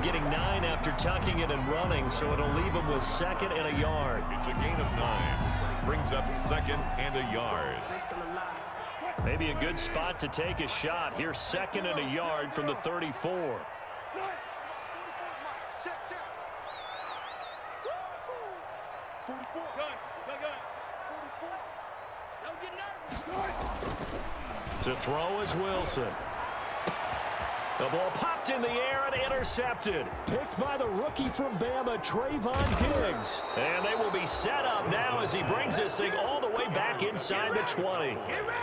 of getting 9 after tucking it and running, so it'll leave him with 2nd and a yard. It's a gain of 9. Brings up 2nd and a yard. Maybe a good spot to take a shot. Here's 2nd and a yard from the 34. To throw is Wilson. The ball popped in the air and intercepted. Picked by the rookie from Bama, Trayvon Diggs. And they will be set up now as he brings this thing all the way back inside the 20.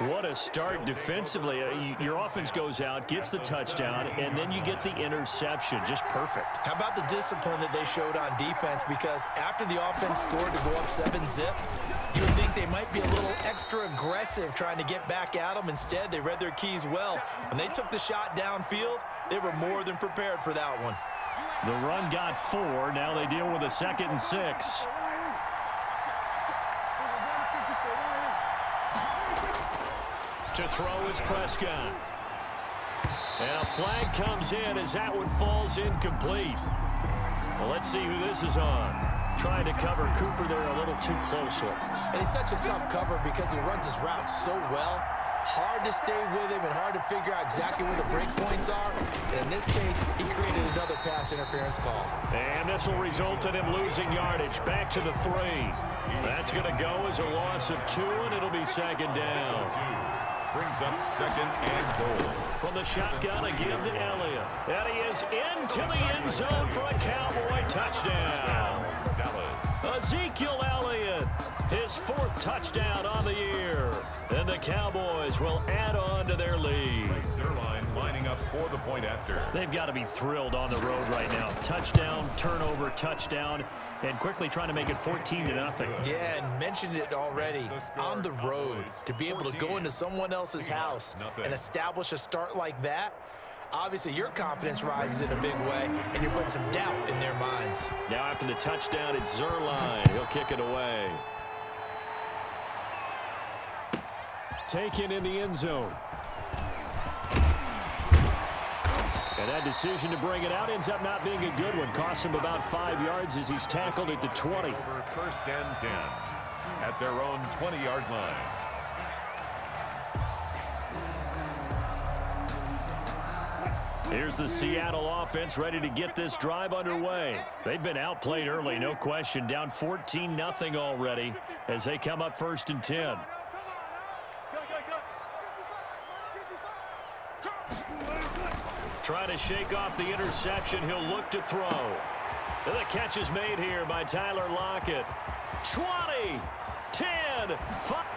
What a start defensively. Your offense goes out, gets the touchdown, and then you get the interception. Just perfect. How about the discipline that they showed on defense? Because after the offense scored to go up 7-zip, you would think they might be a little extra aggressive trying to get back at them. Instead, they read their keys well. When they took the shot downfield, they were more than prepared for that one. The run got 4. Now they deal with a 2nd and 6. To throw is Prescott. And a flag comes in as that one falls incomplete. Well, let's see who this is on. Trying to cover Cooper there a little too closely. And he's such a tough cover because he runs his route so well. Hard to stay with him and hard to figure out exactly where the break points are. And in this case, he created another pass interference call. And this will result in him losing yardage. Back to the 3. That's going to go as a loss of 2, and it'll be 2nd down. Brings up 2nd and goal. From the shotgun, a give to Elliott. And he is into the end zone for a Cowboy touchdown. Dallas. Ezekiel Elliott, his 4th touchdown on the year. And the Cowboys will add on to their lead. Zerline lining up for the point after. They've got to be thrilled on the road right now. Touchdown, turnover, touchdown, and quickly trying to make it 14-0. Yeah, and mentioned it already. On the road, to be able to go into someone else's house and establish a start like that, obviously your confidence rises in a big way, and you're putting some doubt in their minds. Now after the touchdown, it's Zerline. He'll kick it away. Taken in the end zone. And that decision to bring it out ends up not being a good one. Costs him about 5 yards as he's tackled at the 20. 1st and 10 at their own 20-yard line. Here's the Seattle offense ready to get this drive underway. They've been outplayed early, no question. Down 14-0 already as they come up 1st and 10. Trying to shake off the interception. He'll look to throw. And the catch is made here by Tyler Lockett. 20, 10, 5,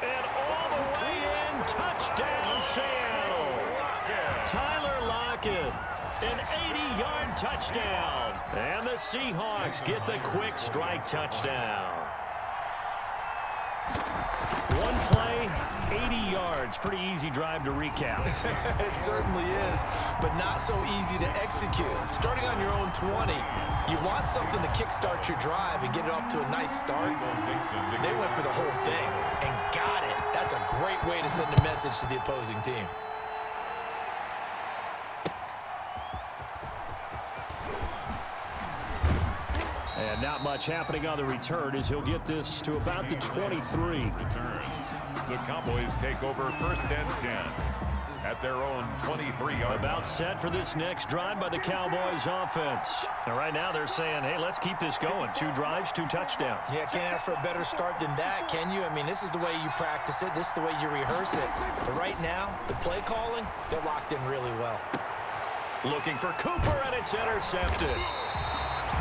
and all the way in. Touchdown, Seattle. Tyler Lockett, an 80-yard touchdown. And the Seahawks get the quick strike touchdown. One play, 80 yards. Pretty easy drive to recap. It certainly is, but not so easy to execute. Starting on your own 20, you want something to kickstart your drive and get it off to a nice start. They went for the whole thing and got it. That's a great way to send a message to the opposing team. And not much happening on the return as he'll get this to about the 23. The Cowboys take over 1st and 10 at their own 23-yard. About set for this next drive by the Cowboys offense. And right now they're saying, hey, let's keep this going. 2 drives, 2 touchdowns. Yeah, can't ask for a better start than that, can you? I mean, this is the way you practice it. This is the way you rehearse it. But right now, the play calling, they're locked in really well. Looking for Cooper, and it's intercepted.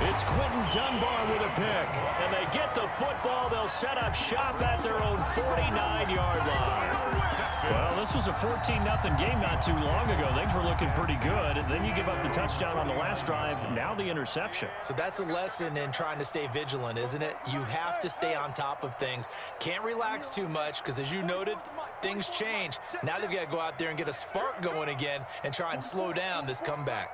It's Quentin Dunbar with a pick. And they get the football. They'll set up shop at their own 49-yard line. Well, this was a 14-0 game not too long ago. Things were looking pretty good. And then you give up the touchdown on the last drive. Now the interception. So that's a lesson in trying to stay vigilant, isn't it? You have to stay on top of things. Can't relax too much because, as you noted, things change. Now they've got to go out there and get a spark going again and try and slow down this comeback.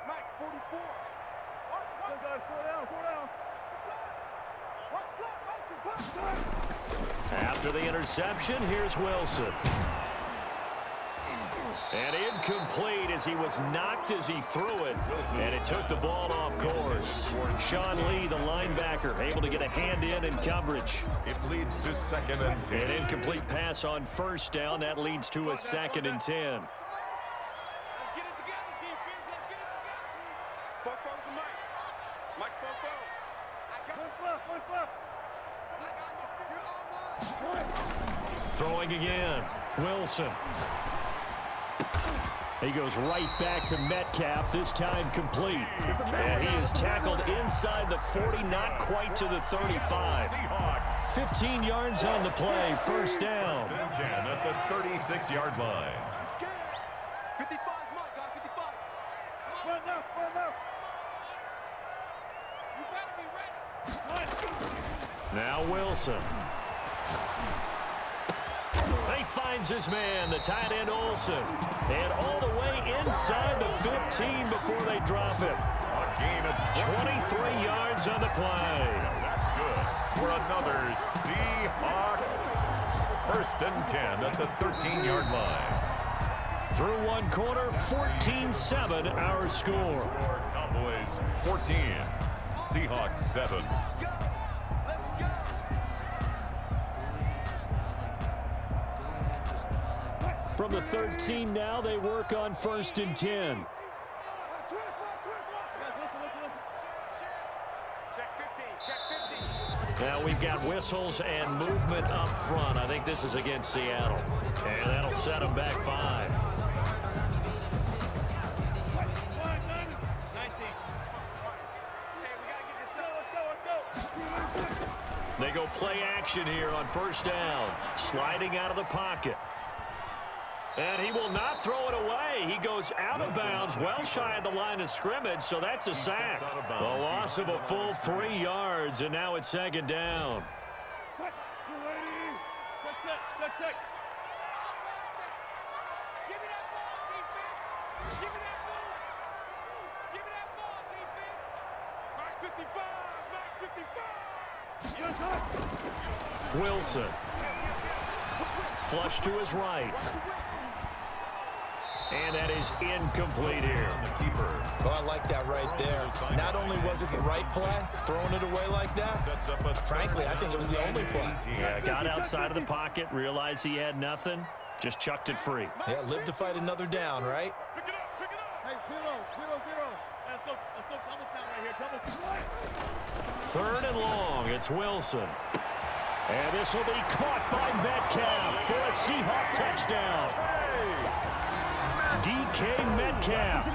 After the interception, here's Wilson. And incomplete as he was knocked as he threw it. And it took the ball off course. Sean Lee, the linebacker, able to get a hand in coverage. It leads to 2nd and 10. An incomplete pass on first down. That leads to a 2nd and 10. Throwing again. Wilson. He goes right back to Metcalf, this time complete. And he is tackled inside the 40, not quite to the 35. 15 yards on the play, first down. 10 at the 36-yard line. 55, mark, guys, 55. Run now. You better be ready. Now Wilson. He finds his man, the tight end Olsen. And all the way inside the 15 before they drop him. A gain of 23 yards on the play. That's good for another Seahawks. 1st and 10 at the 13-yard line. Through one quarter, 14-7 our score. Cowboys 14, Seahawks 7. From the 13 now, they work on 1st and 10. Now we've got whistles and movement up front. I think this is against Seattle. And that'll set them back 5. They go play action here on first down. Sliding out of the pocket. And he will not throw it away. He goes out of bounds, well shy of the line of scrimmage, so that's a sack. A loss of a full 3 yards, and now it's 2nd down. Wilson. Flush to his right. And that is incomplete here. Oh, I like that right there. Not only was it the right play, throwing it away like that, frankly, I think it was the only play. Yeah, got outside of the pocket, realized he had nothing, just chucked it free. Yeah, live to fight another down, right? Hey, 0. Let's go double count right here. Double. 3rd and long, it's Wilson. And this will be caught by Metcalf for a Seahawk touchdown. DK Metcalf,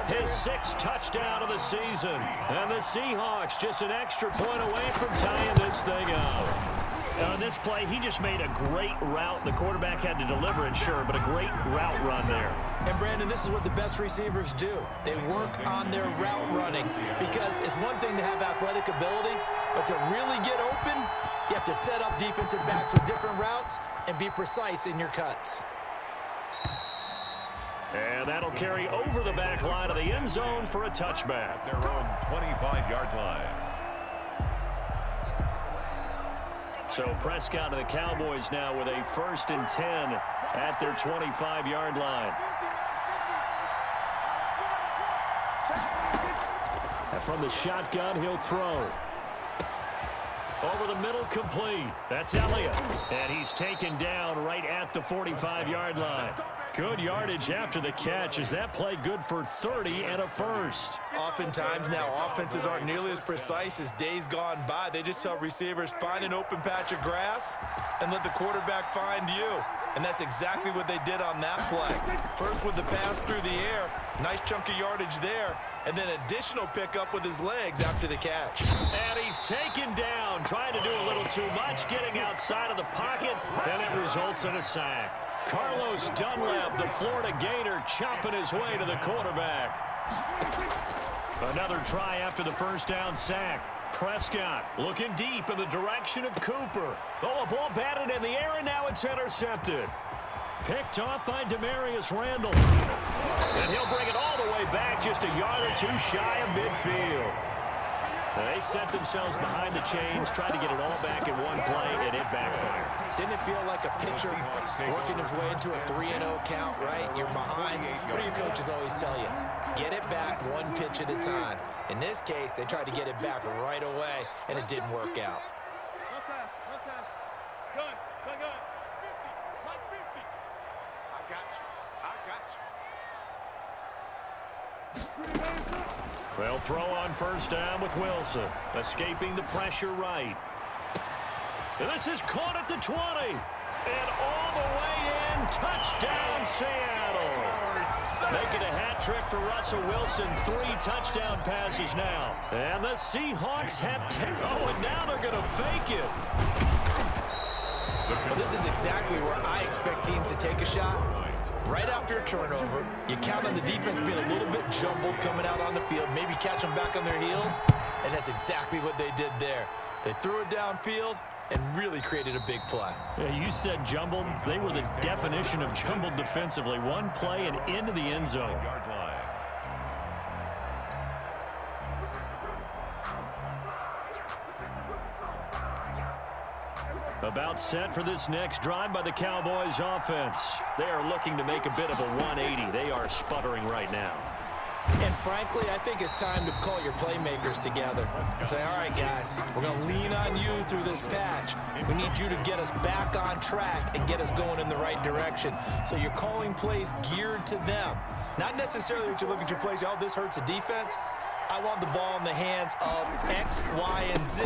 his 6th touchdown of the season. And the Seahawks just an extra point away from tying this thing up. On this play, he just made a great route. The quarterback had to deliver it, sure, but a great route run there. And, Brandon, this is what the best receivers do. They work on their route running because it's one thing to have athletic ability, but to really get open, you have to set up defensive backs with different routes and be precise in your cuts. And that'll carry over the back line of the end zone for a touchback. Their own 25-yard line. So Prescott and the Cowboys now with a 1st and 10 at their 25-yard line. And from the shotgun, he'll throw. Over the middle, complete. That's Elliott. And he's taken down right at the 45-yard line. Good yardage after the catch. Is that play good for 30 and a first? Oftentimes now, offenses aren't nearly as precise as days gone by. They just tell receivers, find an open patch of grass and let the quarterback find you. And that's exactly what they did on that play. First with the pass through the air, nice chunk of yardage there, and then additional pickup with his legs after the catch. And he's taken down, trying to do a little too much, getting outside of the pocket, and it results in a sack. Carlos Dunlap, the Florida Gator, chopping his way to the quarterback. Another try after the first down sack. Prescott looking deep in the direction of Cooper. Oh, a ball batted in the air, and now it's intercepted. Picked off by Demarius Randall. And he'll bring it all the way back, just a yard or two shy of midfield. They set themselves behind the chains, tried to get it all back in one play, and it backfired. Didn't it feel like a pitcher working his way into a 3-0 count, right? You're behind. What do your coaches always tell you? Get it back one pitch at a time. In this case, they tried to get it back right away, and it didn't work out. No pass, no pass. Good, good, good. 50, like 50. I got you. I got you. They'll throw on first down with Wilson, escaping the pressure right. And this is caught at the 20. And all the way in, touchdown Seattle. Making a hat trick for Russell Wilson, 3 touchdown passes now. And the Seahawks have 10. Oh, and now they're going to fake it. Well, this is exactly where I expect teams to take a shot. Right after a turnover, you count on the defense being a little bit jumbled coming out on the field, maybe catch them back on their heels, and that's exactly what they did there. They threw it downfield and really created a big play. Yeah, you said jumbled. They were the definition of jumbled defensively. One play and into the end zone. Yard line. About set for this next drive by the Cowboys offense. They are looking to make a bit of a 180. They are sputtering right now. And frankly, I think it's time to call your playmakers together and say, all right, guys, we're going to lean on you through this patch. We need you to get us back on track and get us going in the right direction. So you're calling plays geared to them. Not necessarily that you look at your plays, oh, this hurts the defense. I want the ball in the hands of X, Y, and Z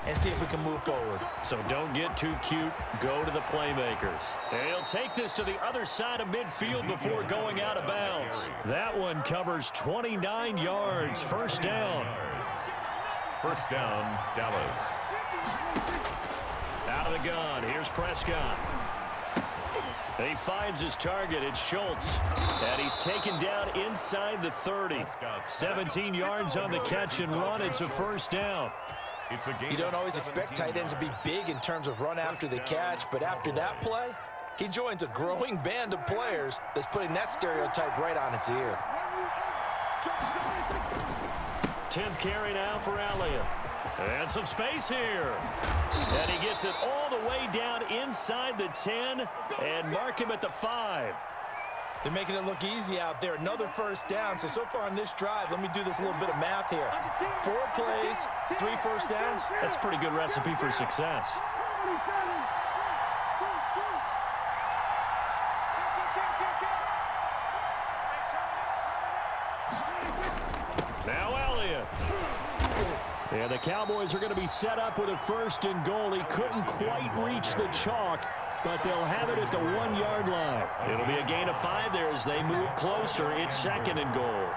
and see if we can move forward. So don't get too cute. Go to the playmakers. And he'll take this to the other side of midfield before going out of bounds. That one covers 29 yards. First down. First down, Dallas. Out of the gun. Here's Prescott. He finds his target. It's Schultz. And he's taken down inside the 30. 17 yards on the catch and run. It's a first down. You don't always expect tight ends to be big in terms of run after the catch, but after that play, he joins a growing band of players that's putting that stereotype right on its ear. 10th carry now for Elliott. And some space here. And he gets it all the way down inside the 10 and mark him at the 5. They're making it look easy out there. Another first down. So far on this drive, let me do this little bit of math here. 4 plays, 3 first downs. That's a pretty good recipe for success. Now Elliott. And the Cowboys are going to be set up with a 1st and goal. He couldn't quite reach the chalk, but they'll have it at the 1-yard line. It'll be a gain of 5 there as they move closer. It's 2nd and goal.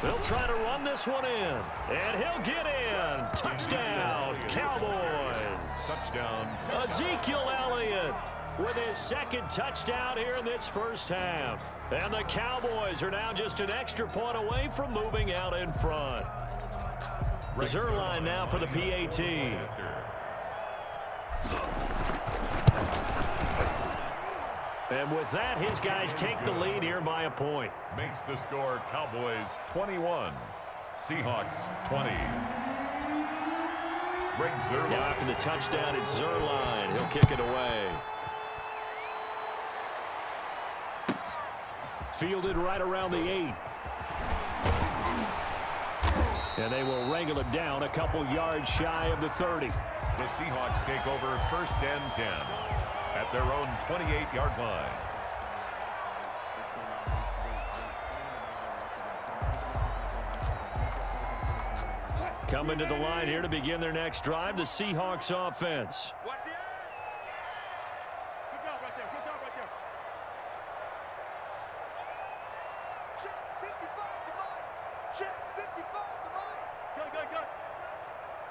They'll try to run this one in, and he'll get in. Touchdown, Cowboys. Touchdown. Ezekiel Elliott with his 2nd touchdown here in this first half. And the Cowboys are now just an extra point away from moving out in front. Zerline now for the PAT. And with that, his guys take the lead here by a point. Makes the score Cowboys 21, Seahawks 20. Greg Zerline. Now after the touchdown, it's Zerline. He'll kick it away. Fielded right around the 8. And they will wrangle it down a couple yards shy of the 30. The Seahawks take over 1st and 10 at their own 28-yard line. Coming to the line here to begin their next drive, the Seahawks offense. Watch the end. Good job right there. Good job right there. Check 55 to mine. Check 55 to mine. Good, good, good.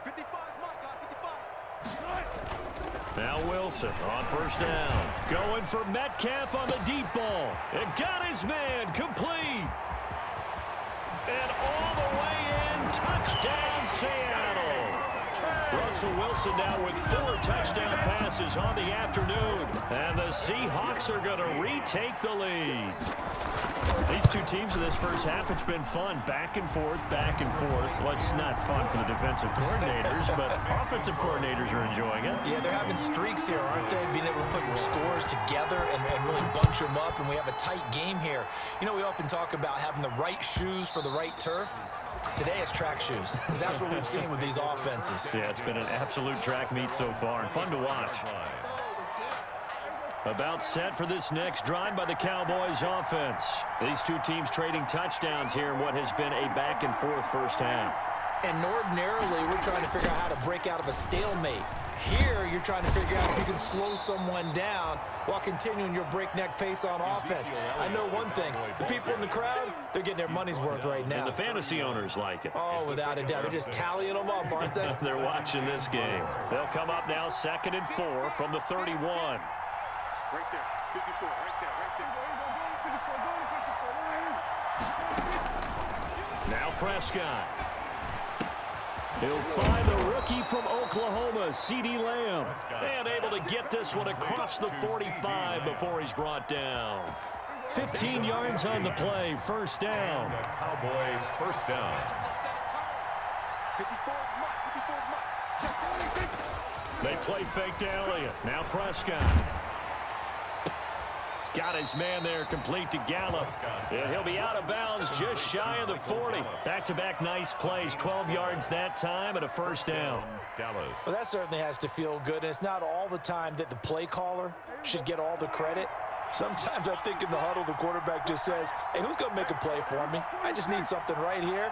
55 is mine, guys. 55. Now Wilson on first down. Going for Metcalf on the deep ball. And got his man complete. And all the way in. Touchdown, Seattle. Russell Wilson now with 4 touchdown passes on the afternoon. And the Seahawks are going to retake the lead. These two teams in this first half, it's been fun. Back and forth, back and forth. Well, it's not fun for the defensive coordinators, but offensive coordinators are enjoying it. Yeah, they're having streaks here, aren't they? Being able to put scores together and really bunch them up, and we have a tight game here. You know, we often talk about having the right shoes for the right turf. Today it's track shoes. That's what we've seen with these offenses. Yeah, it's been an absolute track meet so far and fun to watch. About set for this next drive by the Cowboys offense. These two teams trading touchdowns here in what has been a back-and-forth first half. And ordinarily, we're trying to figure out how to break out of a stalemate. Here, you're trying to figure out if you can slow someone down while continuing your breakneck pace on offense. I know one thing. The people in the crowd, they're getting their money's worth right now. And the fantasy owners like it. Oh, without a doubt. They're just tallying them up, aren't they? They're watching this game. They'll come up now 2nd and 4 from the 31. Right there, 54, right there, right there. Now Prescott. He'll find the rookie from Oklahoma, CeeDee Lamb. And able to get this one across the 45 before he's brought down. 15 yards on the play, first down. Cowboy first down. 54 is mine. They play fake to Elliott. Now Prescott. Got his man there complete to Gallup. And he'll be out of bounds just shy of the 40. Back-to-back nice plays. 12 yards that time and a first down. Dallas. Well, that certainly has to feel good. And it's not all the time that the play caller should get all the credit. Sometimes I think in the huddle, the quarterback just says, hey, who's going to make a play for me? I just need something right here.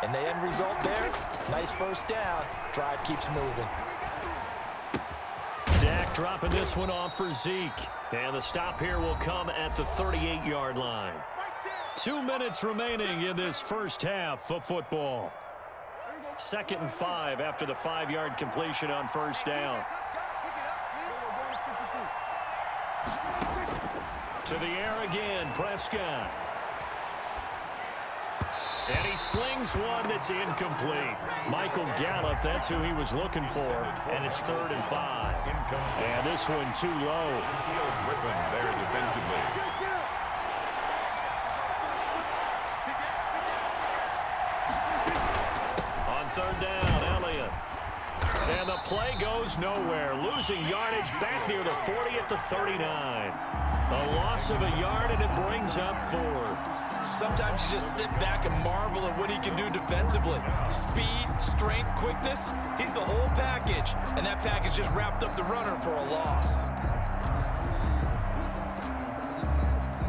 And the end result there, nice first down. Drive keeps moving. Dak dropping this one off for Zeke. And the stop here will come at the 38-yard line. 2 minutes remaining in this first half of football. 2nd and 5 after the 5-yard completion on first down. To the air again, Prescott. And he slings one that's incomplete. Michael Gallup, that's who he was looking for. And it's 3rd and 5. And this one too low. Griffin there defensively. On 3rd down, Elliott. And the play goes nowhere. Losing yardage back near the 40 at the 39. A loss of a yard, and it brings up 4th. Sometimes you just sit back and marvel at what he can do defensively. Speed, strength, quickness, he's the whole package. And that package just wrapped up the runner for a loss.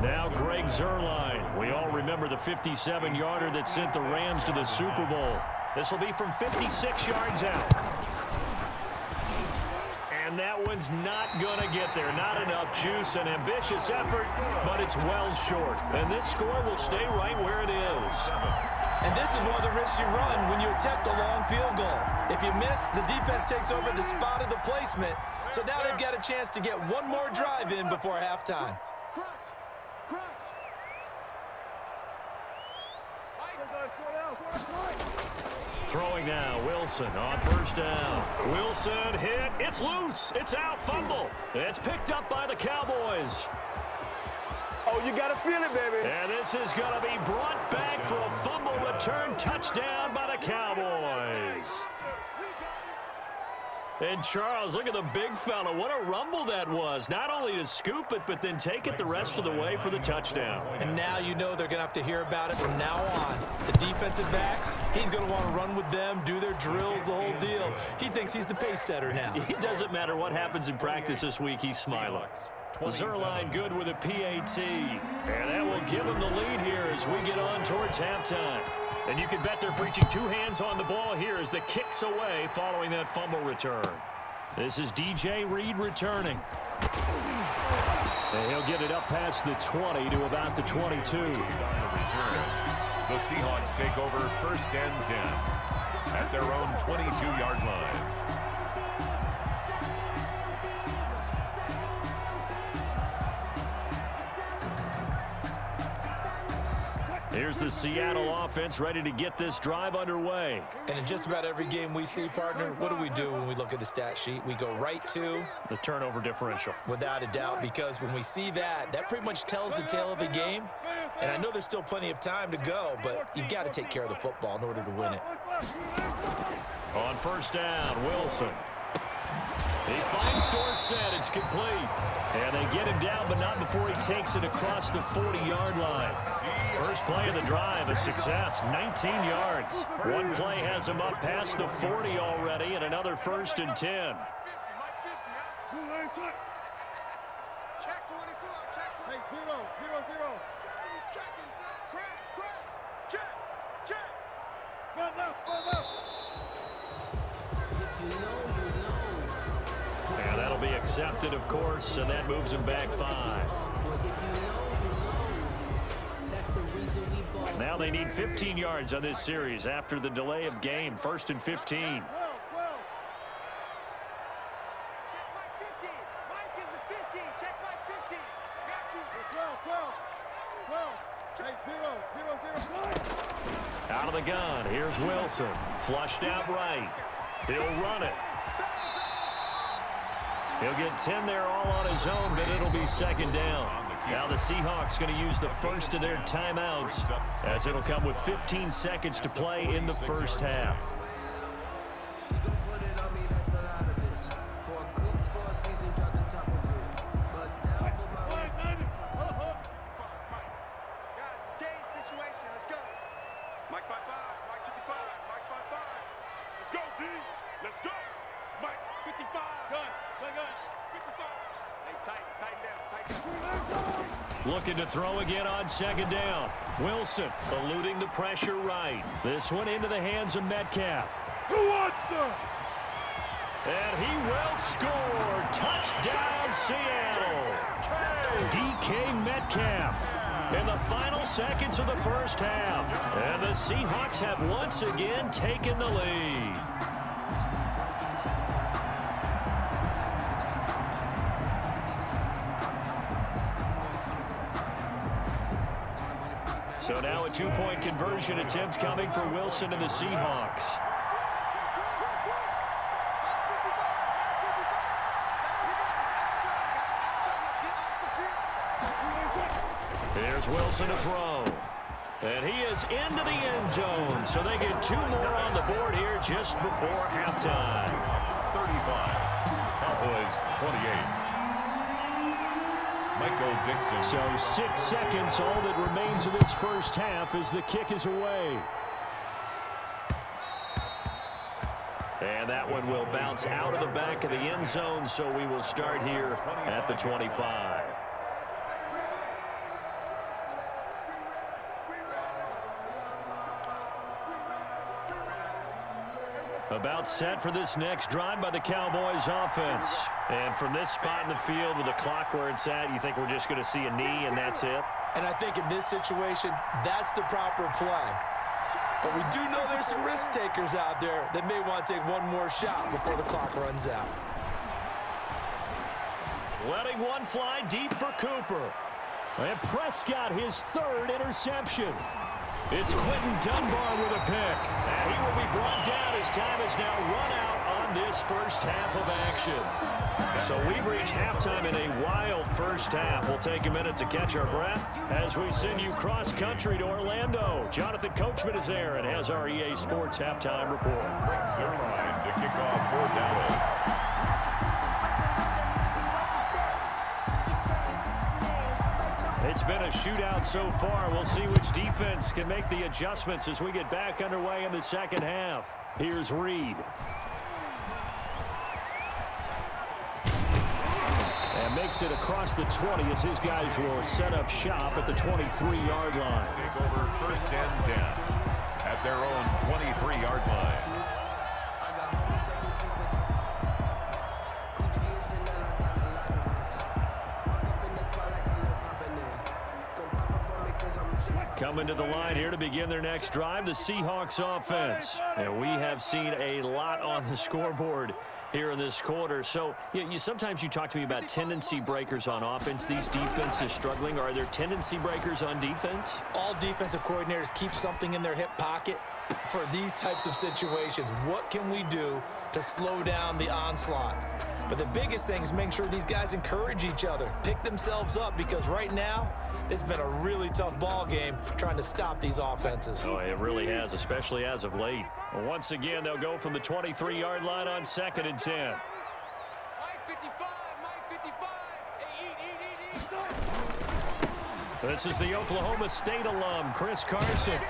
Now Greg Zuerlein. We all remember the 57-yarder that sent the Rams to the Super Bowl. This will be from 56 yards out. And that one's not going to get there. Not enough juice. An ambitious effort, but it's well short. And this score will stay right where it is. And this is one of the risks you run when you attempt a long field goal. If you miss, the defense takes over the spot of the placement. So now they've got a chance to get one more drive in before halftime. Throwing now, Wilson on first down. Wilson hit. It's loose. It's out. Fumble. It's picked up by the Cowboys. Oh, you got to feel it, baby. And this is going to be brought back for a fumble return touchdown by the Cowboys. And Charles, look at the big fella. What a rumble that was. Not only to scoop it, but then take it the rest of the way for the touchdown. And now you know they're going to have to hear about it from now on. The defensive backs, he's going to want to run with them, do their drills, the whole deal. He thinks he's the pace setter now. It doesn't matter what happens in practice this week, he's smiling. Zuerlein good with a PAT. And that will give him the lead here as we get on towards halftime. And you can bet they're preaching 2 hands on the ball here as the kick's away following that fumble return. This is DJ Reed returning. And he'll get it up past the 20 to about the 22. The Seahawks take over 1st and 10 at their own 22-yard line. Here's the Seattle offense ready to get this drive underway. And in just about every game we see, partner, what do we do when we look at the stat sheet? We go right to the turnover differential. Without a doubt, because when we see that, that pretty much tells the tale of the game. And I know there's still plenty of time to go, but you've got to take care of the football in order to win it. On first down, Wilson. He finds Dorsett. It's complete. And they get him down, but not before he takes it across the 40-yard line. First play of the drive, a success, 19 yards. One play has him up past the 40 already, and another 1st and 10. Check 24, check. Hey, 0, 0, 0. He's checking. Crash. Check. Run left. And that'll be accepted, of course, and that moves him back 5. Now they need 15 yards on this series after the delay of game. 1st and 15. Check Mike 15. Mike is a 15. Check Mike 15. Got you. 12. Check 0. Out of the gun, here's Wilson. Flushed out right. He'll run it. He'll get 10 there all on his own, but it'll be 2nd down. Now the Seahawks going to use the first of their timeouts, as it'll come with 15 seconds to play in the first half. Looking to throw again on 2nd down. Wilson eluding the pressure right. This one into the hands of Metcalf. Who wants them? And he will score. Touchdown, Seattle. DK Metcalf in the final seconds of the first half. And the Seahawks have once again taken the lead. So now a 2-point conversion attempt coming for Wilson and the Seahawks. Here's Wilson to throw. And he is into the end zone. So they get 2 more on the board here just before halftime. 35. Cowboys 28. Michael Dixon. So 6 seconds, all that remains of this first half as the kick is away. And that one will bounce out of the back of the end zone, so we will start here at the 25. About set for this next drive by the Cowboys offense. And from this spot in the field with the clock where it's at, you think we're just going to see a knee and that's it? And I think in this situation, that's the proper play. But we do know there's some risk takers out there that may want to take one more shot before the clock runs out. Letting one fly deep for Cooper. And Prescott, his 3rd interception. It's Quentin Dunbar with a pick. And he will be brought down as time is now run out on this first half of action. So we've reached halftime in a wild first half. We'll take a minute to catch our breath as we send you cross-country to Orlando. Jonathan Coachman is there and has our EA Sports halftime report. Brings their line to kick off for Dallas. It's been a shootout so far. We'll see which defense can make the adjustments as we get back underway in the second half. Here's Reed. And makes it across the 20 as his guys will set up shop at the 23-yard line. Take over 1st and 10 at their own 23-yard line. Coming to the line here to begin their next drive, the Seahawks offense. And we have seen a lot on the scoreboard here in this quarter. So sometimes you talk to me about tendency breakers on offense. These defenses struggling. Are there tendency breakers on defense? All defensive coordinators keep something in their hip pocket for these types of situations. What can we do to slow down the onslaught? But the biggest thing is making sure these guys encourage each other, pick themselves up, because right now it's been a really tough ball game trying to stop these offenses. Oh, it really has, especially as of late. Well, once again, they'll go from the 23-yard line on 2nd and 10. Mike 55, Mike 55. Hey, eat. This is the Oklahoma State alum, Chris Carson.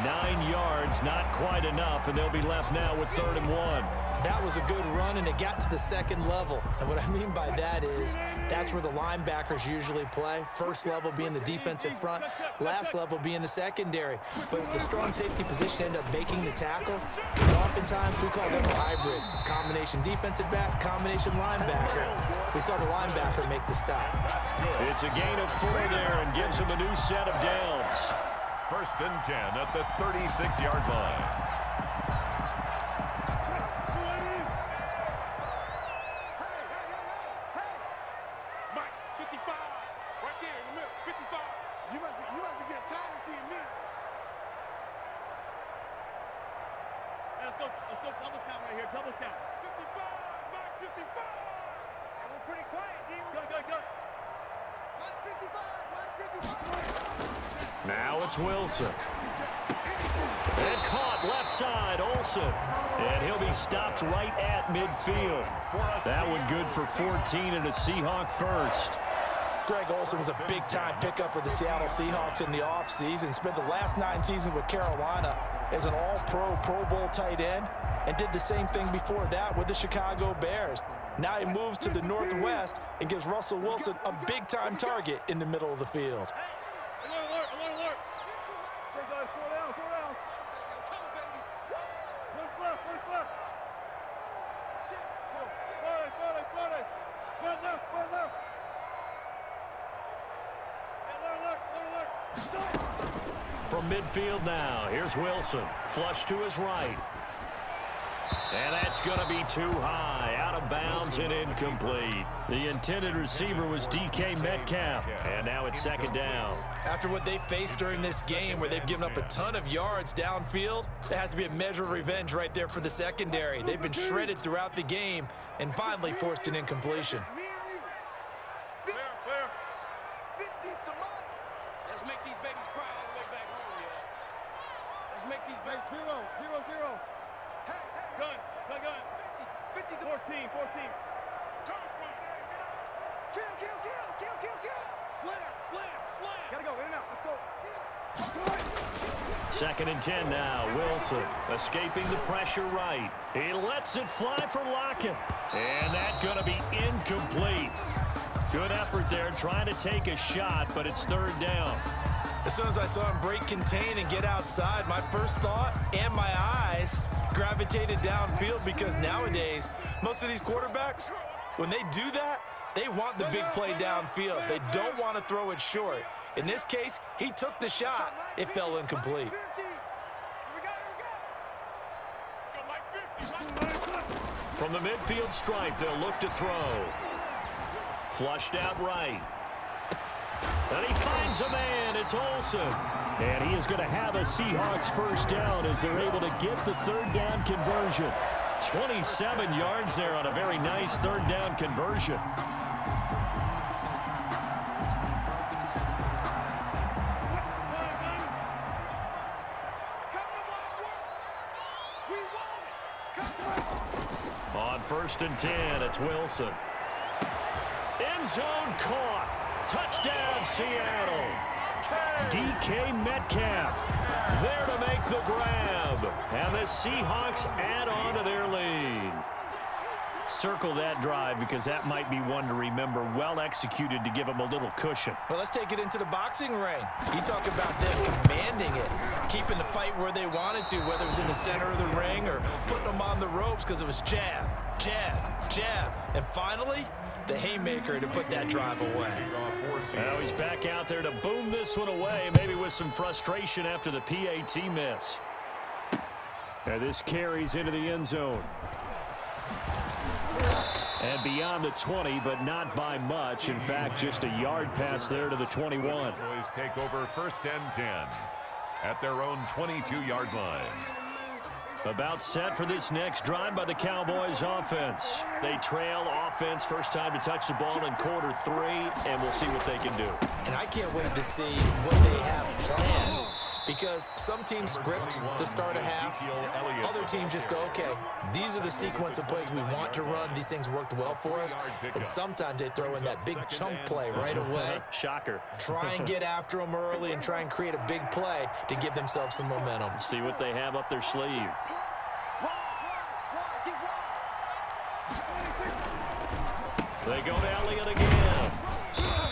9 yards, not quite enough, and they'll be left now with 3rd and 1. That was a good run, and it got to the second level. And what I mean by that is that's where the linebackers usually play. First level being the defensive front, last level being the secondary. But the strong safety position ended up making the tackle. And oftentimes we call them a hybrid. Combination defensive back, combination linebacker. We saw the linebacker make the stop. It's a gain of 4 there and gives them a new set of downs. 1st and 10 at the 36-yard line. Let's go double count right here. Double count. 55, Mike 55. And we're pretty quiet, D. Go. Mike 55, Mike 55. Now it's Wilson. And caught left side, Olsen. And he'll be stopped right at midfield. That one good for 14 and a Seahawk first. Greg Olsen was a big-time pickup for the Seattle Seahawks in the offseason. Spent the last 9 seasons with Carolina as an all-pro, Pro Bowl tight end, and did the same thing before that with the Chicago Bears. Now he moves to the Northwest and gives Russell Wilson a big-time target in the middle of the field. Alert. Take guys, 4 down. Come on, baby. One left. Shit. Run left. From midfield now, here's Wilson. Flush to his right. And that's going to be too high. Out of bounds and incomplete. The intended receiver was DK Metcalf. And now it's 2nd down. After what they faced during this game where they've given up a ton of yards downfield, there has to be a measure of revenge right there for the secondary. They've been shredded throughout the game and finally forced an incompletion. Clear. 50's to Mike. Let's make these babies cry all the way back home, y'all. Let's make these babies. 0. Hey. Gun. 50 to 14. Kill. Slam. Gotta go, in and out. Let's go. 2nd and 10 now. Wilson escaping the pressure right. He lets it fly for Lockett. And that's going to be incomplete. Good effort there trying to take a shot, but it's 3rd down. As soon as I saw him break contain and get outside, my first thought and my eyes gravitated downfield, because nowadays, most of these quarterbacks, when they do that, they want the big play downfield. They don't want to throw it short. In this case, he took the shot. It fell incomplete. From the midfield stripe, they'll look to throw. Flushed out right. And he finds a man. It's Olsen. And he is going to have a Seahawks 1st down as they're able to get the 3rd down conversion. 27 yards there on a very nice 3rd down conversion. On 1st and 10, it's Wilson. End zone caught. Touchdown, Seattle. DK Metcalf there to make the grab. And the Seahawks add on to their lead. Circle that drive, because that might be one to remember. Well executed to give them a little cushion. Well, let's take it into the boxing ring. You talk about them commanding it, keeping the fight where they wanted to, whether it was in the center of the ring or putting them on the ropes, because it was jab, and finally, the haymaker to put that drive away. Now he's back out there to boom this one away, maybe with some frustration after the PAT miss. And this carries into the end zone. And beyond the 20, but not by much. In fact, just a yard pass there to the 21. Boys take over 1st and 10 at their own 22-yard line. About set for this next drive by the Cowboys offense. They trail offense, first time to touch the ball in quarter 3, and we'll see what they can do. And I can't wait to see what they have planned, because some teams script to start a half. Other teams just go, okay, these are the sequence of plays we want to run. These things worked well for us. And sometimes they throw in that big chunk play right away. Shocker. Try and get after them early and try and create a big play to give themselves some momentum. See what they have up their sleeve. They go to Elliott again.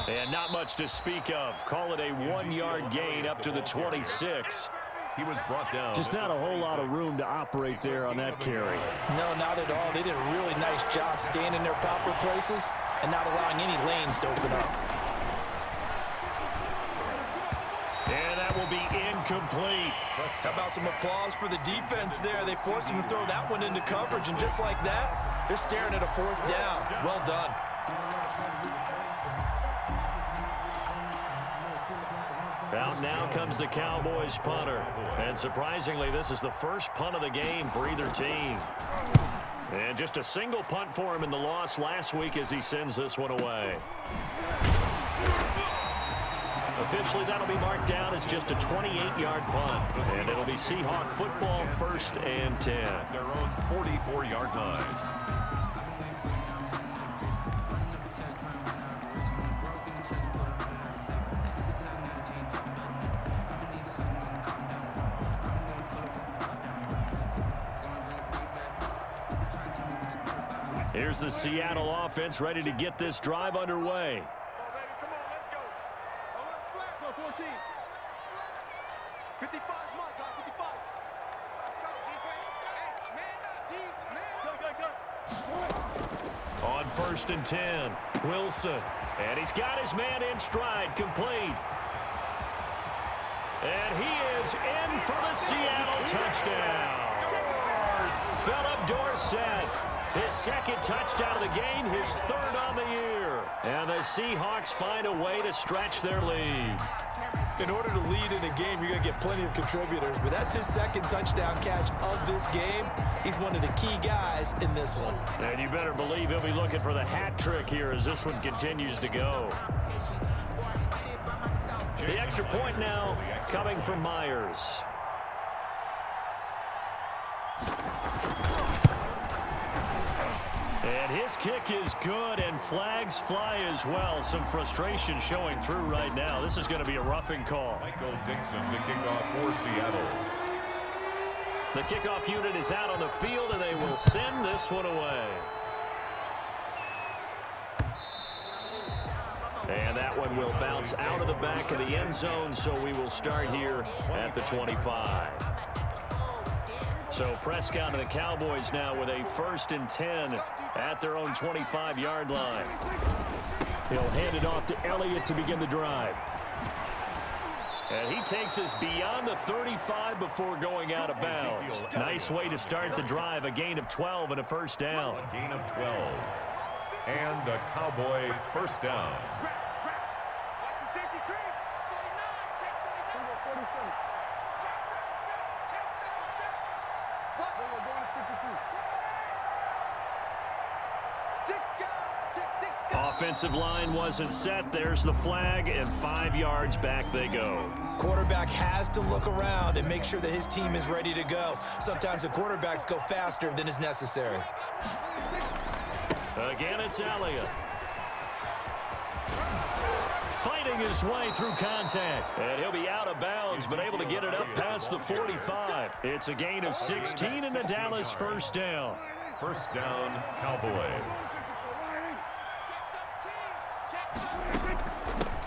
And not much to speak of. Call it a 1-yard gain up to the 26. He was brought down. Just not a whole lot of room to operate there on that carry. No, not at all. They did a really nice job staying in their proper places and not allowing any lanes to open up. And that will be incomplete. How about some applause for the defense there? They forced him to throw that one into coverage, and just like that, they're staring at a 4th down. Well done. Out now comes the Cowboys punter. And surprisingly, this is the first punt of the game for either team. And just a single punt for him in the loss last week as he sends this one away. Officially, that'll be marked down as just a 28-yard punt. And it'll be Seahawk football, 1st and 10. Their own 44-yard line. Here's the Seattle offense ready to get this drive underway. Come on, let's go. Go 14. 55, Mike, 55. Let's go, defense. Hey, man up, go. On 1st and 10, Wilson. And he's got his man in stride, complete. And he is in for the Seattle touchdown. Philip Dorsett. His 2nd touchdown of the game, his 3rd on the year. And the Seahawks find a way to stretch their lead. In order to lead in a game, you're going to get plenty of contributors, but that's his 2nd touchdown catch of this game. He's one of the key guys in this one. And you better believe he'll be looking for the hat trick here as this one continues to go. The extra point now coming from Myers. And his kick is good, and flags fly as well. Some frustration showing through right now. This is going to be a roughing call. Michael Dixon to kick off for Seattle. The kickoff unit is out on the field, and they will send this one away. And that one will bounce out of the back of the end zone, so we will start here at the 25. So Prescott and the Cowboys now with a 1st and 10 at their own 25-yard line. He'll hand it off to Elliott to begin the drive. And he takes us beyond the 35 before going out of bounds. Nice way to start the drive, a gain of 12 and a 1st down. A gain of 12. And a Cowboy 1st down. Watch the safety creep. 49, check 49. 47. Check 37. What? We're going to 52. 6 guys. Check 6 guys. Offensive line wasn't set. There's the flag, and 5 yards back they go. Quarterback has to look around and make sure that his team is ready to go. Sometimes the quarterbacks go faster than is necessary. Again, it's Elliott. Fighting his way through contact. And he'll be out of bounds, but able to get it up past the 45. It's a gain of 16 and a Dallas 1st down. 1st down, Cowboys.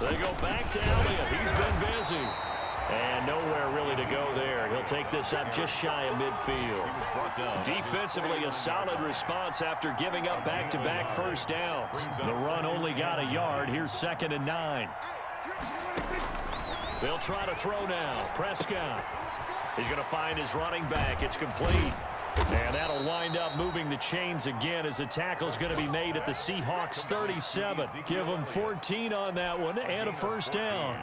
They go back to Elliott. He's been busy. And nowhere really to go there. He'll take this up just shy of midfield. Defensively, a solid response after giving up back-to-back 1st downs. The run only got a yard. Here's 2nd and 9. They'll try to throw now. Prescott. He's going to find his running back. It's complete. And that'll wind up moving the chains again as the tackle's going to be made at the Seahawks 37. Give them 14 on that one and a first down.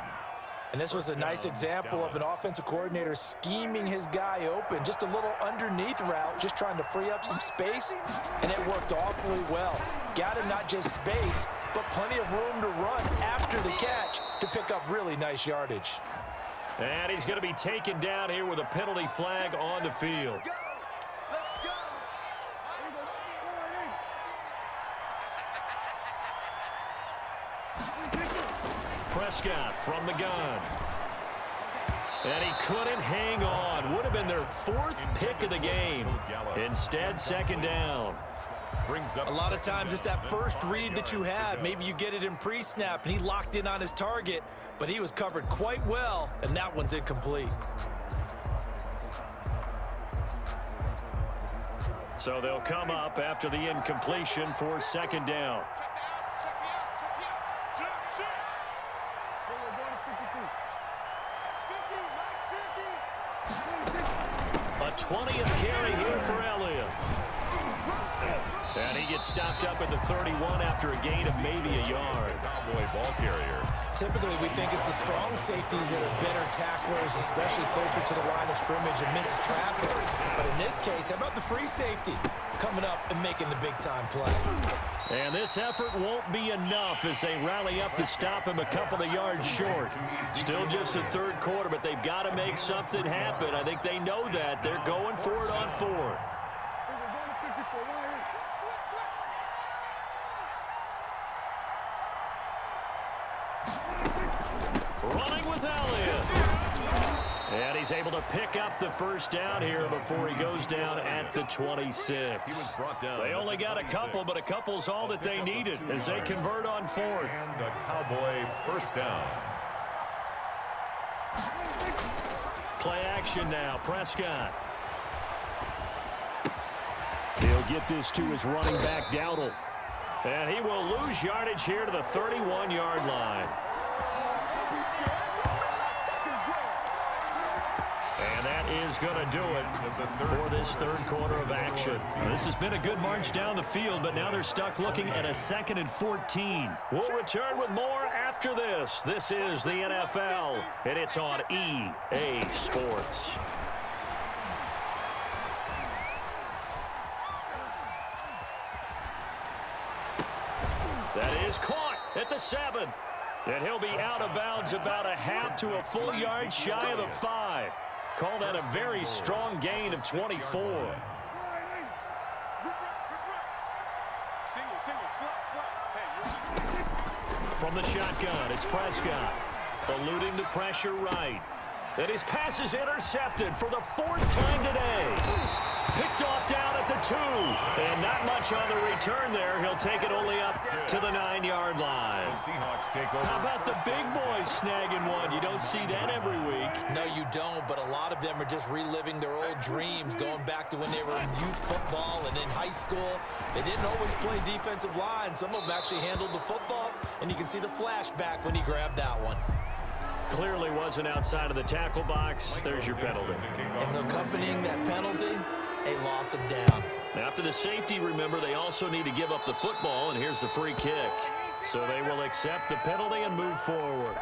And this was a nice example of an offensive coordinator scheming his guy open. Just a little underneath route, just trying to free up some space, and it worked awfully well. Got him not just space, but plenty of room to run after the catch to pick up really nice yardage. And he's going to be taken down here with a penalty flag on the field. Prescott from the gun. And he couldn't hang on. Would have been their fourth pick of the game. Instead, second down. A lot of times it's that first read that you have. Maybe you get it in pre-snap, and he locked in on his target, but he was covered quite well, and that one's incomplete. So they'll come up after the incompletion for second down. A 20th carry here for Elliott. And he gets stopped up at the 31 after a gain of maybe a yard. Cowboy ball carrier. Typically, we think it's the strong safeties that are better tacklers, especially closer to the line of scrimmage amidst traffic. But in this case, how about the free safety coming up and making the big-time play? And this effort won't be enough as they rally up to stop him a couple of yards short. Still just the third quarter, but they've got to make something happen. I think they know that. They're going for it on fourth. Running with Elliott. And he's able to pick up the first down here before he goes down at the 26. They only got a couple, but a couple's all that they needed as they convert on fourth. And the Cowboy first down. Play action now. Prescott. He'll get this to his running back, Dowdle. And he will lose yardage here to the 31-yard line. And that is going to do it for this third quarter of action. This has been a good march down the field, but now they're stuck looking at a 2nd and 14. We'll return with more after this. This is the NFL, and it's on EA Sports. That is caught at the 7. And he'll be out of bounds about a half to a full yard shy of the 5. Call that a very strong gain of 24. From the shotgun, it's Prescott. Eluding the pressure right. And his pass is intercepted for the 4th time today. Picked off down at the 2. And not much on the return there. He'll take it only up to the 9-yard line. Seahawks take over. How about the big boys snagging one? You don't see that every week. No, you don't, but a lot of them are just reliving their old dreams, going back to when they were in youth football and in high school. They didn't always play defensive line. Some of them actually handled the football, and you can see the flashback when he grabbed that one. Clearly wasn't outside of the tackle box. There's your penalty. And accompanying that penalty, a loss of down. After the safety, remember, they also need to give up the football, and here's the free kick. So they will accept the penalty and move forward.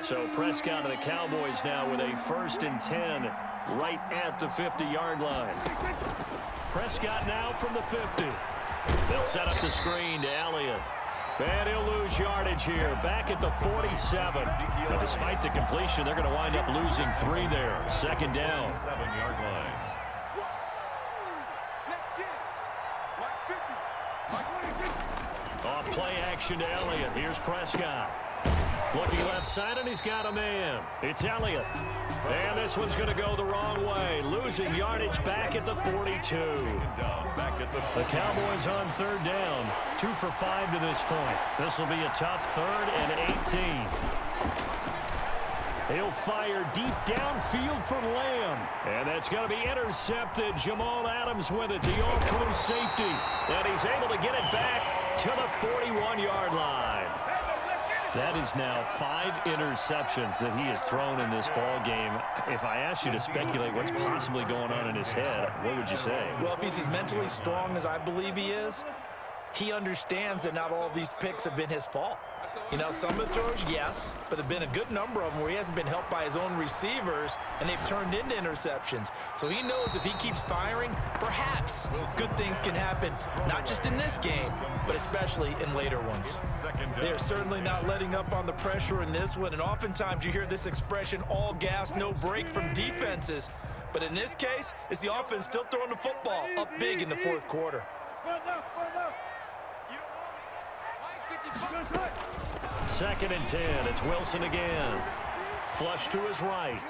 So Prescott and the Cowboys now with a 1st and 10 right at the 50-yard line. Prescott now from the 50. They'll set up the screen to Elliott. And he'll lose yardage here, back at the 47. But despite the completion, they're going to wind up losing 3 there. Second down. 7-yard line. Off play action to Elliott. Here's Prescott. Looking left side, and he's got a man. It's Elliott. And this one's going to go the wrong way. Losing yardage back at the 42. The Cowboys on 3rd down. 2 for 5 to this point. This will be a tough 3rd and 18. He'll fire deep downfield from Lamb. And that's going to be intercepted. Jamal Adams with it, the all-pro safety. And he's able to get it back to the 41-yard line. That is now 5 interceptions that he has thrown in this ball game. If I asked you to speculate what's possibly going on in his head, what would you say? Well, if he's as mentally strong as I believe he is, he understands that not all of these picks have been his fault. You know, some of the throws, yes, but there have been a good number of them where he hasn't been helped by his own receivers, and they've turned into interceptions. So he knows if he keeps firing, perhaps good things can happen, not just in this game, but especially in later ones. They're certainly not letting up on the pressure in this one, and oftentimes you hear this expression, all gas, no break from defenses. But in this case, it's the offense still throwing the football up big in the fourth quarter. Second and 10. It's Wilson again. Flush to his right.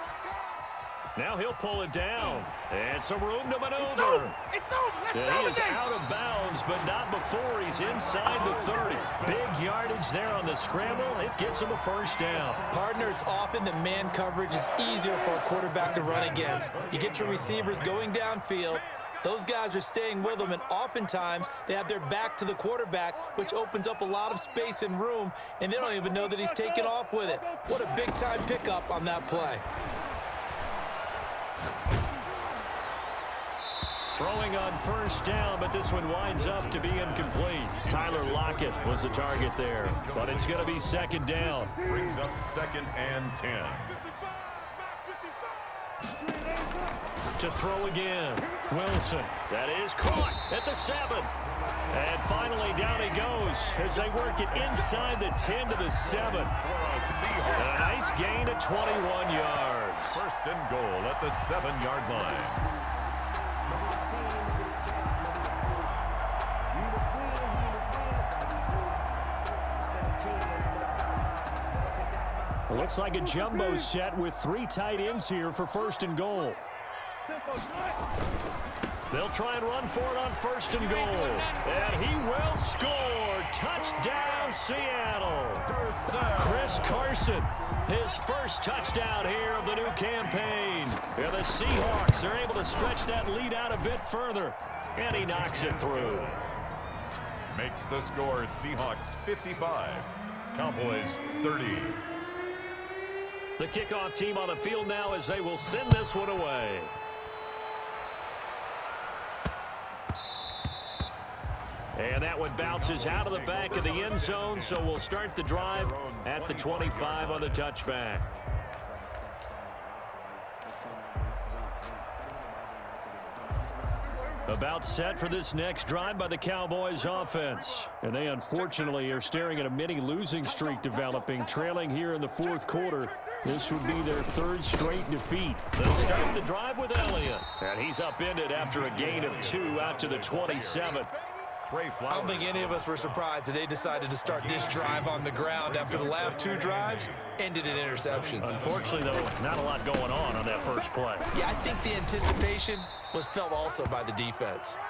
Now he'll pull it down. And some room to maneuver. He is out of bounds, but not before he's inside the 30. Big yardage there on the scramble. It gets him a first down. Partner, it's often that man coverage is easier for a quarterback to run against. You get your receivers going downfield. Those guys are staying with them, and oftentimes they have their back to the quarterback, which opens up a lot of space and room, and they don't even know that he's taken off with it. What a big-time pickup on that play. Throwing on first down, but this one winds up to be incomplete. Tyler Lockett was the target there, but it's going to be second down. Brings up 2nd and 10. To throw again. Wilson. That is caught at the 7. And finally down he goes as they work it inside the 10 to the 7. And a nice gain of 21 yards. First and goal at the 7-yard line. It looks like a jumbo set with 3 tight ends here for first and goal. They'll try and run for it on first and goal. And he will score. Touchdown, Seattle. Chris Carson, his first touchdown here of the new campaign. And the Seahawks are able to stretch that lead out a bit further. And he knocks it through. Makes the score Seahawks 55, Cowboys 30. The kickoff team on the field now as they will send this one away. And that one bounces out of the back of the end zone, so we'll start the drive at the 25 on the touchback. About set for this next drive by the Cowboys offense. And they unfortunately are staring at a mini losing streak developing, trailing here in the fourth quarter. This would be their 3rd straight defeat. They'll start the drive with Elliott. And he's upended after a gain of 2 out to the 27. I don't think any of us were surprised that they decided to start this drive on the ground after the last 2 drives ended in interceptions. Unfortunately, though, not a lot going on that first play. Yeah, I think the anticipation was felt also by the defense.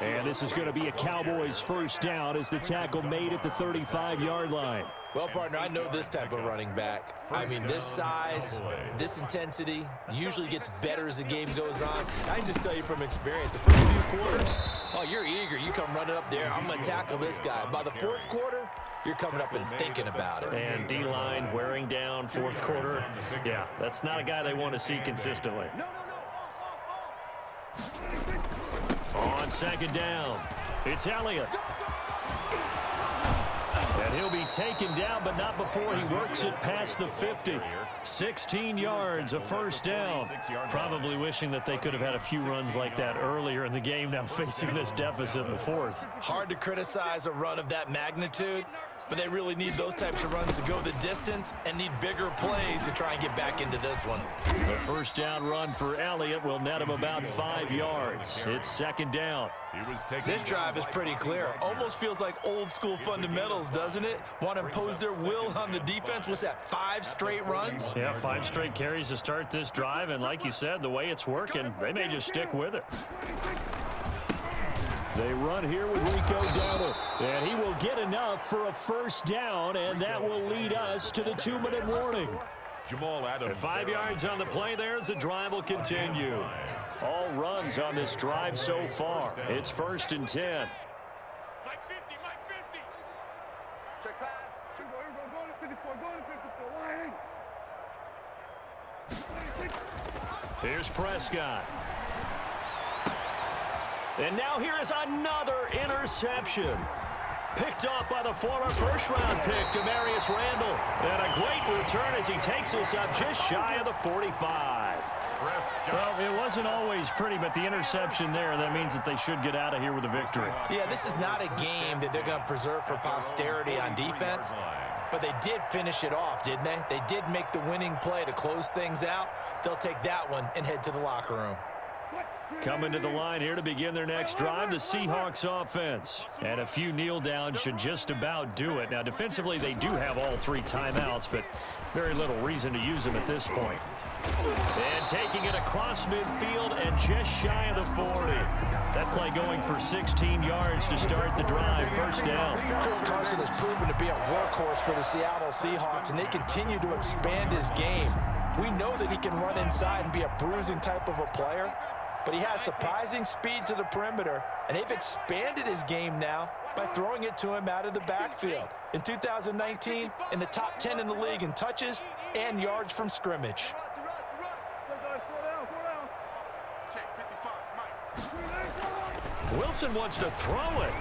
And this is going to be a Cowboys first down as the tackle made at the 35-yard line. Well, partner, I know this type of running back. I mean, this size, this intensity usually gets better as the game goes on. I can just tell you from experience, the first few quarters, oh, you're eager. You come running up there. I'm going to tackle this guy. By the fourth quarter, you're coming up and thinking about it. And D-line wearing down fourth quarter. Yeah, that's not a guy they want to see consistently. On second down, it's Elliott. And he'll be taken down, but not before he works it past the 50. 16 yards, a first down. Probably wishing that they could have had a few runs like that earlier in the game, now facing this deficit in the fourth. Hard to criticize a run of that magnitude, but they really need those types of runs to go the distance and need bigger plays to try and get back into this one. The first down run for Elliott will net him about 5 yards. It's second down. This drive is pretty clear. Almost feels like old school fundamentals, doesn't it? Want to impose their will on the defense. What's that, 5 straight runs? Yeah, 5 straight carries to start this drive, and like you said, the way it's working, they may just stick with it. They run here with Rico Dowdle, and he will get enough for a first down, and that will lead us to the 2-minute warning. Jamal Adams. And 5 yards on the play there as the drive will continue. All runs on this drive so far. It's first and 10. Mike 50, Mike 50. Check pass. Check, go, Here's Prescott. And now here is another interception. Picked off by the former first-round pick, Demarius Randall. And a great return as he takes us up just shy of the 45. Well, it wasn't always pretty, but the interception there, that means that they should get out of here with a victory. Yeah, this is not a game that they're going to preserve for posterity on defense, but they did finish it off, didn't they? They did make the winning play to close things out. They'll take that one and head to the locker room. Coming to the line here to begin their next drive, the Seahawks offense. And a few kneel downs should just about do it. Now, defensively, they do have all 3 timeouts, but very little reason to use them at this point. And taking it across midfield and just shy of the 40. That play going for 16 yards to start the drive. First down. Chris Carson has proven to be a workhorse for the Seattle Seahawks, and they continue to expand his game. We know that he can run inside and be a bruising type of a player, but he has surprising speed to the perimeter, and they've expanded his game now by throwing it to him out of the backfield. In 2019, in the top 10 in the league in touches and yards from scrimmage. Wilson wants to throw it.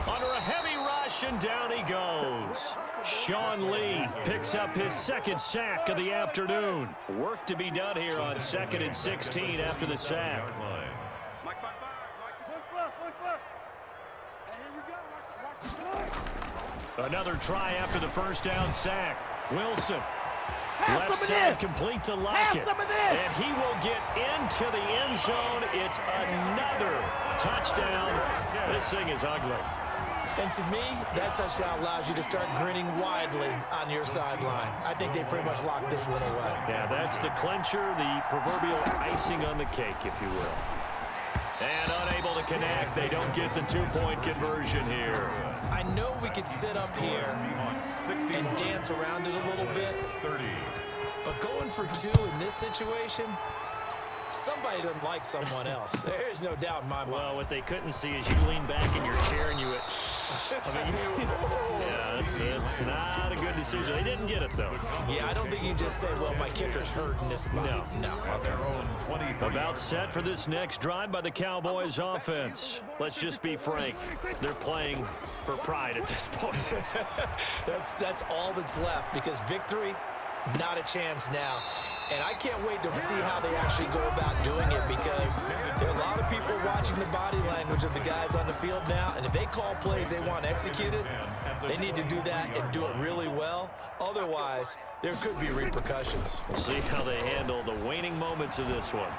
Under a heavy rush, and down he goes. Sean Lee picks up his second sack of the afternoon. Work to be done here on 2nd and 16 after the sack. Another try after the first down sack. Wilson. Left side complete to Lockett. And he will get into the end zone. It's another touchdown. This thing is ugly. And to me, that touchdown allows you to start grinning widely on your sideline. I think they pretty much locked this one away. Yeah, that's the clincher, the proverbial icing on the cake, if you will. And unable to connect. They don't get the 2-point conversion here. I know we could sit up here and dance around it a little bit, but going for 2 in this situation, somebody doesn't like someone else. There's no doubt in my mind. Well, what they couldn't see is you lean back in your chair and you went, yeah, it's not a good decision. They didn't get it, though. Yeah, I don't think you can just say, well, my kicker's hurt in this spot. No. Okay. About set for this next drive by the Cowboys offense. Let's just be frank. They're playing for pride at this point. That's all that's left, because victory, not a chance now. And I can't wait to see how they actually go about doing it, because there are a lot of people watching the body language of the guys on the field now, and if they call plays they want executed, they need to do that and do it really well. Otherwise, there could be repercussions. We'll see how they handle the waning moments of this one.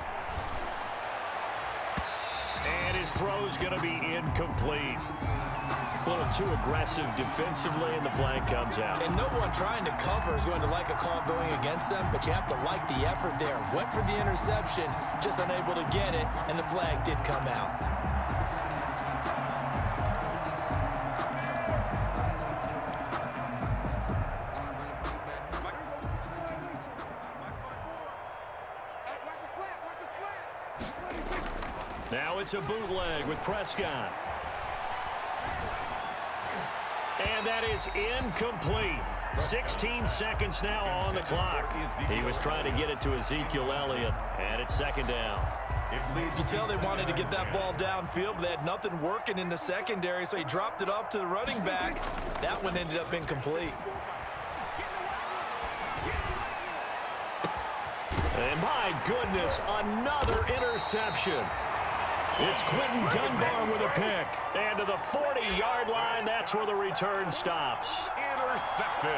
And his throw's going to be incomplete. A little too aggressive defensively, and the flag comes out. And no one trying to cover is going to like a call going against them, but you have to like the effort there. Went for the interception, just unable to get it, and the flag did come out. Now it's a bootleg with Prescott. And that is incomplete. 16 seconds now on the clock. He was trying to get it to Ezekiel Elliott, and it's 2nd down. You can tell they wanted to get that ball downfield, but they had nothing working in the secondary, so he dropped it off to the running back. That one ended up incomplete. And my goodness, another interception. It's Quentin Dunbar with a pick. And to the 40-yard line, that's where the return stops. Intercepted.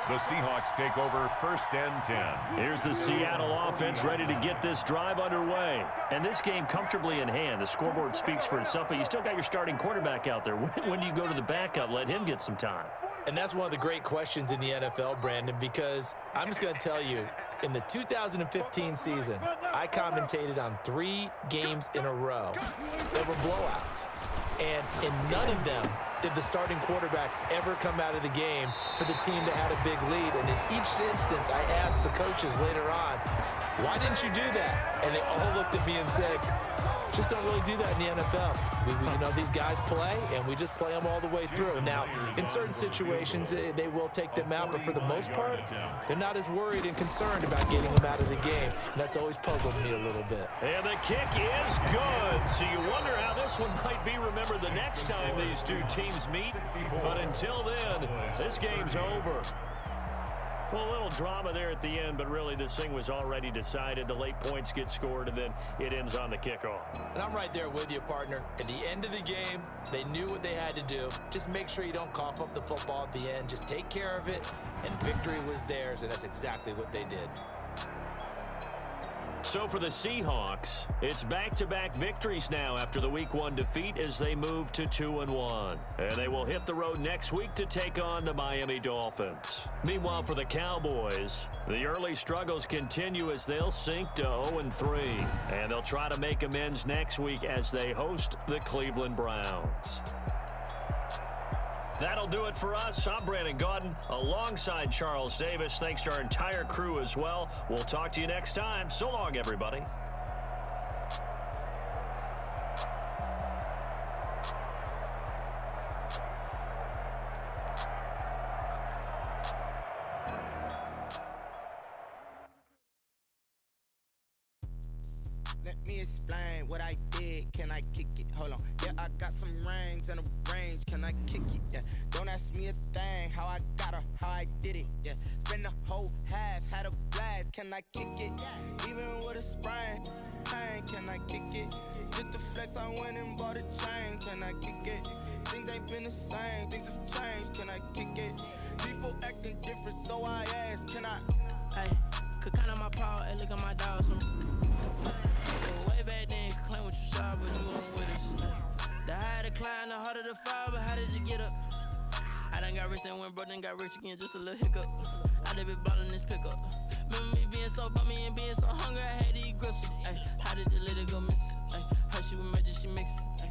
The Seahawks take over 1st and 10. Here's the Seattle offense ready to get this drive underway. And this game comfortably in hand. The scoreboard speaks for itself, but you still got your starting quarterback out there. When do you go to the backup? Let him get some time. And that's one of the great questions in the NFL, Brandon, because I'm just going to tell you, in the 2015 season, I commentated on 3 games in a row that were blowouts. And in none of them did the starting quarterback ever come out of the game for the team that had a big lead. And in each instance, I asked the coaches later on, Why didn't you do that? And they all looked at me and said, just don't really do that in the NFL. You know, these guys play, and we just play them all the way through. Now, in certain situations, they will take them out, but for the most part, they're not as worried and concerned about getting them out of the game, and that's always puzzled me a little bit. And the kick is good, so you wonder how this one might be remembered the next time these two teams meet. But until then, this game's over. Well, a little drama there at the end, but really this thing was already decided. The late points get scored, and then it ends on the kickoff. And I'm right there with you, partner. At the end of the game, they knew what they had to do. Just make sure you don't cough up the football at the end. Just take care of it, and victory was theirs, and that's exactly what they did. So for the Seahawks, it's back-to-back victories now after the Week 1 defeat as they move to 2-1. And they will hit the road next week to take on the Miami Dolphins. Meanwhile, for the Cowboys, the early struggles continue as they'll sink to 0-3. And they'll try to make amends next week as they host the Cleveland Browns. That'll do it for us. I'm Brandon Gaudin alongside Charles Davis. Thanks to our entire crew as well. We'll talk to you next time. So long, everybody. Let me explain what I did. Can I kick it? Hold on. Yeah, I got some rings and a range. Can I kick it? Yeah. Don't ask me a thing. How I got her, how I did it. Yeah. Spend the whole half, had a blast. Can I kick it? Even with a sprain. Pain, can I kick it? Just the flex, I went and bought a chain. Can I kick it? Things ain't been the same. Things have changed. Can I kick it? People acting different, so I ask. Can I? Hey, could count on my power and look at my dogs. Way back then, you could claim what you saw, but you weren't with us. The higher the climb, the harder the fall, but how did you get up? I done got rich and went broke, then got rich again, just a little hiccup. I done been ballin' this pickup. Remember me being so bummy and being so hungry, I had to eat gristle. Ay, how did the lady go miss? Ay, how she was magic, she mix it.